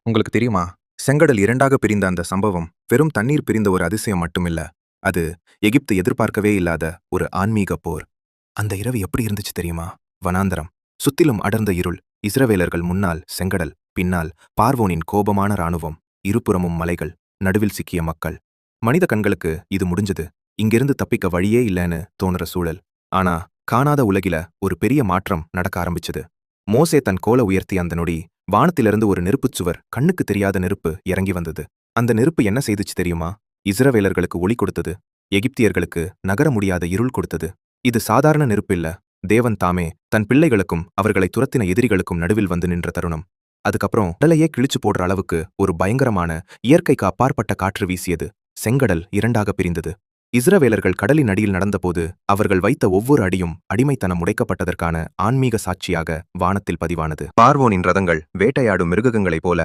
உங்களுக்கு தெரியுமா? செங்கடல் 2ஆக பிரிந்த அந்த சம்பவம் வெறும் தண்ணீர் பிரிந்த ஒரு அதிசயம் மட்டுமில்ல. அது எகிப்து எதிர்பார்க்கவே இல்லாத ஒரு ஆன்மீக போர். அந்த இரவு எப்படி இருந்துச்சு தெரியுமா? வனாந்தரம். சுத்திலும் அடர்ந்த இருள். இஸ்ரவேலர்கள் முன்னால் செங்கடல், பின்னால் பார்வோனின் கோபமான ராணுவம். இருபுறமும் மலைகள். நடுவில் சிக்கிய மக்கள். மனித கண்களுக்கு இது முடிஞ்சது. இங்கிருந்து தப்பிக்க வழியே இல்லைன்னு தோணுற சூழல். ஆனா, காணாத உலகில ஒரு பெரிய மாற்றம் நடக்க ஆரம்பிச்சது. மோசே தன் கோலை உயர்த்தி அந்த நொடி வானத்திலிருந்து ஒரு நெருப்புச் சுவர், கண்ணுக்கு தெரியாத நெருப்பு இறங்கி வந்தது. அந்த நெருப்பு என்ன செய்துச்சு தெரியுமா? இஸ்ரவேலர்களுக்கு ஒளி கொடுத்தது. எகிப்தியர்களுக்கு நகர முடியாத இருள் கொடுத்தது. இது சாதாரண நெருப்பு இல்ல. தேவன் தாமே தன் பிள்ளைகளுக்கும் அவர்களை துரத்தின எதிரிகளுக்கும் நடுவில் வந்து நின்ற தருணம். அதுக்கப்புறம் கடலையே கிழிச்சு போடுற அளவுக்கு ஒரு பயங்கரமான, இயற்கைக்கு அப்பாற்பட்ட காற்று வீசியது. செங்கடல் 2ஆக பிரிந்தது. இஸ்ரவேலர்கள் கடலின் அடியில் நடந்தபோது அவர்கள் வைத்த ஒவ்வொரு அடியும் அடிமைத்தனம் உடைக்கப்பட்டதற்கான ஆன்மீக சாட்சியாக வானத்தில் பதிவானது. பார்வோனின் ரதங்கள் வேட்டையாடும் மிருகங்களைப் போல